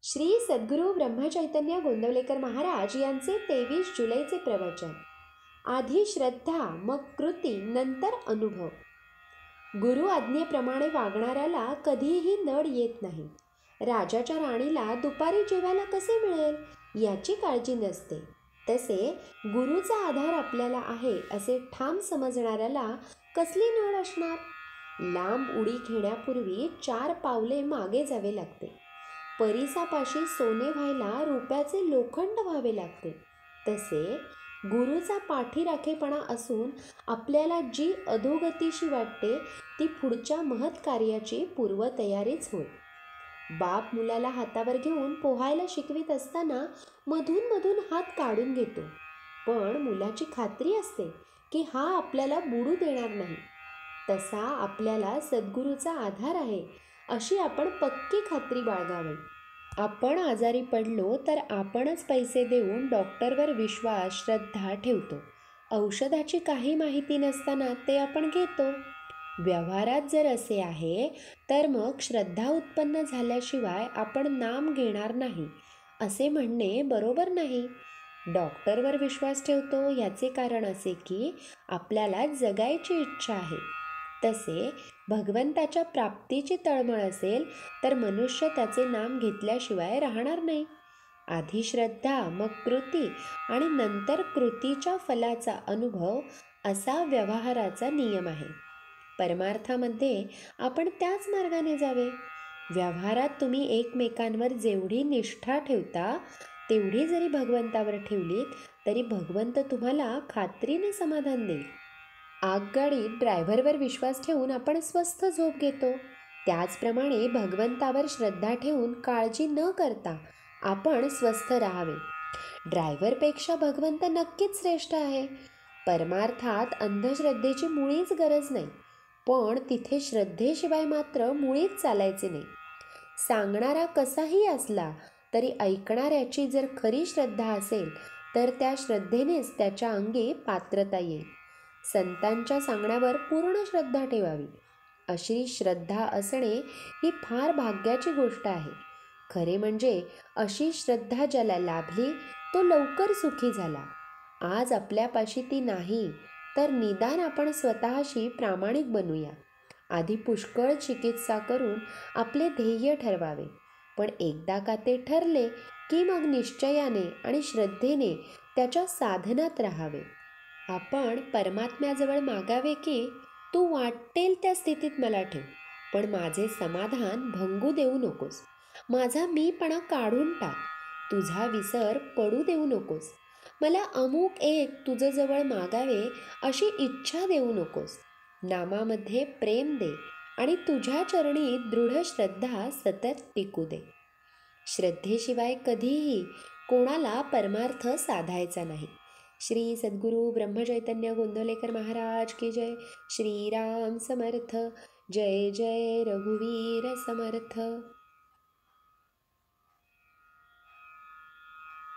श्री सद्गुरू ब्रह्मचैतन्य गोंदवलेकर महाराज यांचे 23 जुलैचे प्रवचन. आधी श्रद्धा, मग कृती, नंतर अनुभव. गुरु आज्ञेप्रमाणे वागणाऱ्याला कधीही नड येत नाही. राजाच्या राणीला दुपारी जेवायला कसे मिळेल याची काळजी नसते. तसे गुरुचा आधार आपल्याला आहे असे ठाम समजणाऱ्याला कसली नड असणार. लांब उडी घेण्यापूर्वी 4 पावले मागे जावे लागते. परिसापाशी सोने व्हायला रुपयाचे लोखंड व्हावे लागते. तसे गुरुचा पाठीराखेपणा असून आपल्याला जी अधोगतीशी वाटते ती पुढच्या महत् कार्याची पूर्वतयारीच होय. बाप मुलाला हातावर घेऊन पोहायला शिकवित असताना मधून मधून हात काढून घेतो, पण मुलाची खात्री असते की हा आपल्याला बुडू देणार नाही. तसा आपल्याला सद्गुरूचा आधार आहे अशी आपण पक्की खात्री बाळगावी. आपण आजारी पडलो तर आपणच पैसे देऊन डॉक्टरवर विश्वास, श्रद्धा ठेवतो. औषधाची काही माहिती नसताना ते आपण घेतो. व्यवहारात जर असे आहे तर मग श्रद्धा उत्पन्न झाल्याशिवाय आपण नाम घेणार नाही असे म्हणणे बरोबर नाही. डॉक्टरवर विश्वास ठेवतो याचे कारण असे की आपल्याला जगायची इच्छा आहे. तसे भगवंताच्या प्राप्तीची तळमळ असेल तर मनुष्य त्याचे नाम घेतल्याशिवाय राहणार नाही. आधी श्रद्धा, मग कृती आणि नंतर कृतीच्या फलाचा अनुभव असा व्यवहाराचा नियम आहे. परमार्थामध्ये आपण त्याच मार्गाने जावे. व्यवहारात तुम्ही एकमेकांवर जेवढी निष्ठा ठेवता तेवढी जरी भगवंतावर ठेवलीत तरी भगवंत तुम्हाला खात्रीने समाधान देईल. आगगाडीत ड्रायव्हरवर विश्वास ठेवून आपण स्वस्थ झोप घेतो. त्याचप्रमाणे भगवंतावर श्रद्धा ठेवून काळजी न करता आपण स्वस्थ राहावे. ड्रायव्हरपेक्षा भगवंत नक्कीच श्रेष्ठ आहे. परमार्थात अंधश्रद्धेची मुळीच गरज नाही, पण तिथे श्रद्धेशिवाय मात्र मुळीच चालायचे नाही. सांगणारा कसाही असला तरी ऐकणाऱ्याची जर खरी श्रद्धा असेल तर त्या श्रद्धेनेच त्याच्या अंगी पात्रता येईल. संतांच्या सांगण्यावर पूर्ण श्रद्धा ठेवावी. अशी श्रद्धा असणे ही फार भाग्याची गोष्ट आहे. खरे म्हणजे अशी श्रद्धा ज्याला लाभली तो लवकर सुखी झाला. आज आपल्यापाशी ती नाही तर निदान आपण स्वतःशी प्रामाणिक बनूया. आधी पुष्कळ चिकित्सा करून आपले ध्येय ठरवावे, पण एकदा का ते ठरले की मग निश्चयाने आणि श्रद्धेने त्याच्या साधनात राहावे. आपण परमात्म्याजवळ मागावे की तू वाटेल त्या स्थितीत मला ठेव, पण माझे समाधान भंगू देऊ नकोस. माझा मीपणा काढून टाक. तुझा विसर पडू देऊ नकोस. मला अमुक एक तुझं जवळ मागावे अशी इच्छा देऊ नकोस. नामामध्ये प्रेम दे आणि तुझ्या चरणी दृढ श्रद्धा सतत टिकू दे. श्रद्धेशिवाय कधीही कोणाला परमार्थ साधायचा नाही. श्री सद्गुरू ब्रह्मचैतन्य गोंदवलेकर महाराज की जय. श्रीराम समर्थ. जय जय रघुवीर समर्थ.